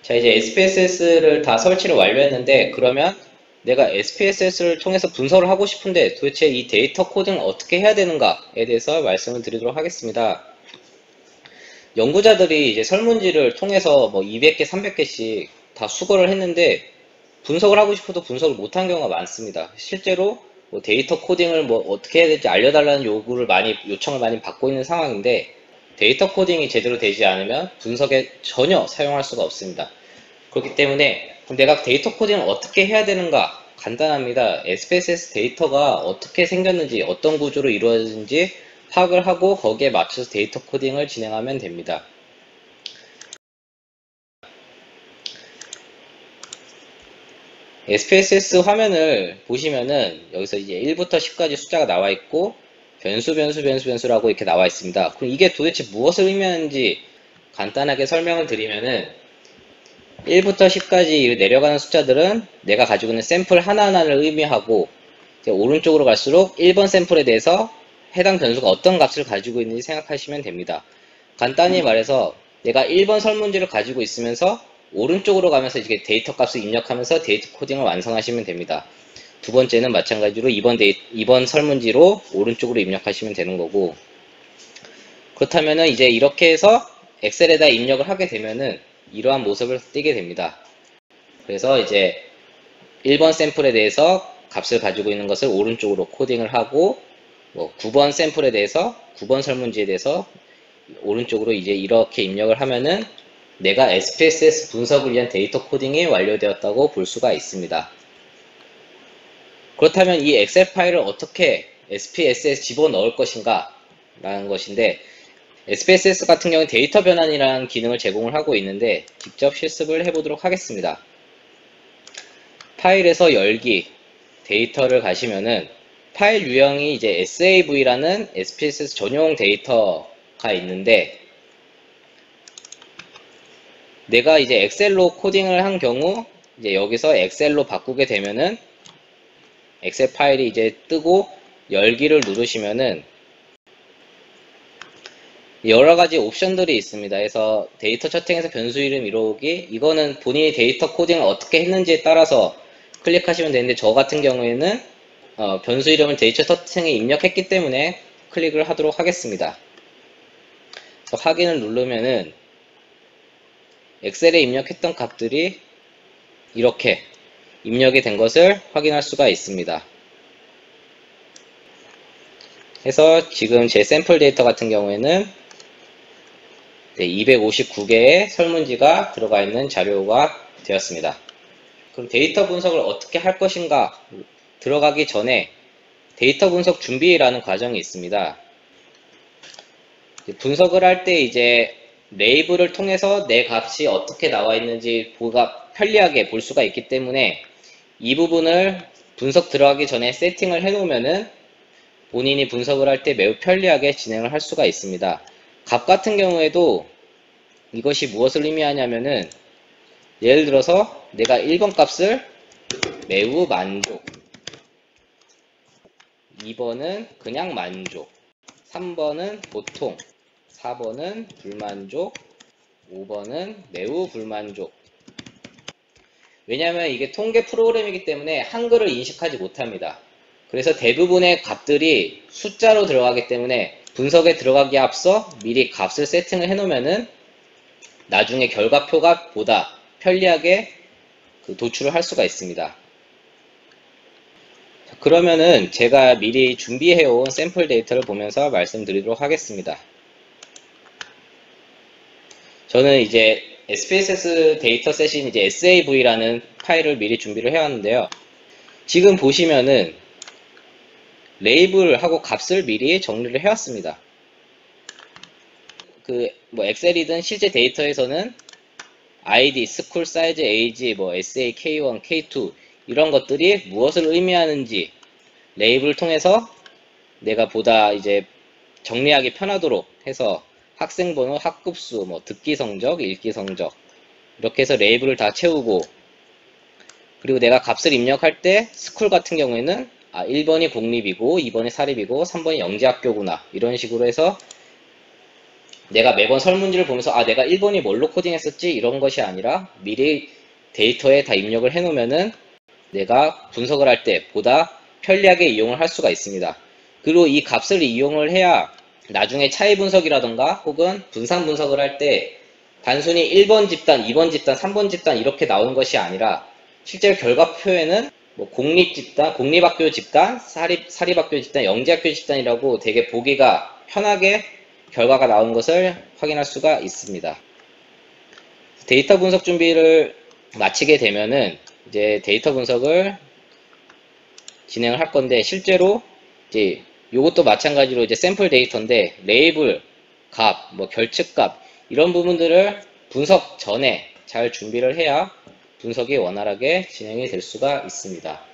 자, 이제 SPSS를 다 설치를 완료했는데, 그러면 내가 SPSS를 통해서 분석을 하고 싶은데 도대체 이 데이터 코딩을 어떻게 해야 되는가에 대해서 말씀을 드리도록 하겠습니다. 연구자들이 이제 설문지를 통해서 뭐 200개, 300개씩 다 수거를 했는데 분석을 하고 싶어도 분석을 못한 경우가 많습니다. 실제로 뭐 데이터 코딩을 뭐 어떻게 해야 될지 알려달라는 요청을 많이 받고 있는 상황인데, 데이터 코딩이 제대로 되지 않으면 분석에 전혀 사용할 수가 없습니다. 그렇기 때문에 그럼 내가 데이터 코딩을 어떻게 해야 되는가? 간단합니다. SPSS 데이터가 어떻게 생겼는지, 어떤 구조로 이루어지는지 파악을 하고 거기에 맞춰서 데이터 코딩을 진행하면 됩니다. SPSS 화면을 보시면은 여기서 이제 1부터 10까지 숫자가 나와 있고 변수라고 이렇게 나와 있습니다. 그럼 이게 도대체 무엇을 의미하는지 간단하게 설명을 드리면은 1부터 10까지 내려가는 숫자들은 내가 가지고 있는 샘플 하나하나를 의미하고, 오른쪽으로 갈수록 1번 샘플에 대해서 해당 변수가 어떤 값을 가지고 있는지 생각하시면 됩니다. 간단히 말해서 내가 1번 설문지를 가지고 있으면서 오른쪽으로 가면서 이렇게 데이터 값을 입력하면서 데이터 코딩을 완성하시면 됩니다. 두 번째는 마찬가지로 2번 설문지로 오른쪽으로 입력하시면 되는 거고, 그렇다면은 이제 이렇게 해서 엑셀에다 입력을 하게 되면은 이러한 모습을 띄게 됩니다. 그래서 이제 1번 샘플에 대해서 값을 가지고 있는 것을 오른쪽으로 코딩을 하고, 뭐 9번 샘플에 대해서 9번 설문지에 대해서 오른쪽으로 이제 이렇게 입력을 하면은 내가 SPSS 분석을 위한 데이터 코딩이 완료되었다고 볼 수가 있습니다. 그렇다면 이 엑셀 파일을 어떻게 SPSS에 집어넣을 것인가 라는 것인데, SPSS 같은 경우는 데이터 변환이라는 기능을 제공을 하고 있는데 직접 실습을 해보도록 하겠습니다. 파일에서 열기, 데이터를 가시면은 파일 유형이 이제 SAV라는 SPSS 전용 데이터가 있는데, 내가 이제 엑셀로 코딩을 한 경우 이제 여기서 엑셀로 바꾸게 되면은 엑셀 파일이 이제 뜨고 열기를 누르시면은 여러가지 옵션들이 있습니다. 그래서 데이터 채팅에서 변수 이름 이루기, 이거는 본인이 데이터 코딩을 어떻게 했는지에 따라서 클릭하시면 되는데, 저 같은 경우에는 변수 이름을 데이터 채팅에 입력했기 때문에 클릭을 하도록 하겠습니다. 확인을 누르면은 엑셀에 입력했던 값들이 이렇게 입력이 된 것을 확인할 수가 있습니다. 그래서 지금 제 샘플 데이터 같은 경우에는 259개의 설문지가 들어가 있는 자료가 되었습니다. 그럼 데이터 분석을 어떻게 할 것인가 들어가기 전에 데이터 분석 준비라는 과정이 있습니다. 분석을 할 때 이제 레이블을 통해서 내 값이 어떻게 나와 있는지 보기가 편리하게 볼 수가 있기 때문에 이 부분을 분석 들어가기 전에 세팅을 해 놓으면은 본인이 분석을 할 때 매우 편리하게 진행을 할 수가 있습니다. 값 같은 경우에도 이것이 무엇을 의미하냐면은, 예를 들어서 내가 1번 값을 매우 만족, 2번은 그냥 만족, 3번은 보통, 4번은 불만족, 5번은 매우 불만족. 왜냐하면 이게 통계 프로그램이기 때문에 한글을 인식하지 못합니다. 그래서 대부분의 값들이 숫자로 들어가기 때문에 분석에 들어가기에 앞서 미리 값을 세팅을 해 놓으면은 나중에 결과표가 보다 편리하게 도출을 할 수가 있습니다. 그러면은 제가 미리 준비해 온 샘플 데이터를 보면서 말씀드리도록 하겠습니다. 저는 이제 SPSS 데이터셋인 이제 SAV라는 파일을 미리 준비를 해왔는데요. 지금 보시면은 레이블하고 값을 미리 정리를 해왔습니다. 뭐 엑셀이든 실제 데이터에서는 ID, 스쿨 사이즈, 에이지, 뭐 SA, K1, K2 이런 것들이 무엇을 의미하는지 레이블을 통해서 내가 보다 이제 정리하기 편하도록 해서 학생 번호, 학급수, 뭐 듣기 성적, 읽기 성적 이렇게 해서 레이블을 다 채우고, 그리고 내가 값을 입력할 때 스쿨 같은 경우에는 1번이 공립이고 2번이 사립이고 3번이 영재학교구나 이런 식으로 해서 내가 매번 설문지를 보면서 아 내가 1번이 뭘로 코딩했었지 이런 것이 아니라 미리 데이터에 다 입력을 해 놓으면은 내가 분석을 할 때 보다 편리하게 이용을 할 수가 있습니다. 그리고 이 값을 이용을 해야 나중에 차이 분석이라던가 혹은 분산 분석을 할 때 단순히 1번 집단, 2번 집단, 3번 집단 이렇게 나오는 것이 아니라 실제로 결과표에는 뭐 공립집단, 공립학교 집단, 사립학교 집단, 영재학교 집단이라고 되게 보기가 편하게 결과가 나오는 것을 확인할 수가 있습니다. 데이터 분석 준비를 마치게 되면은 이제 데이터 분석을 진행을 할 건데 실제로 이제 이것도 마찬가지로 이제 샘플 데이터인데 레이블 값, 뭐 결측값 이런 부분들을 분석 전에 잘 준비를 해야 분석이 원활하게 진행이 될 수가 있습니다.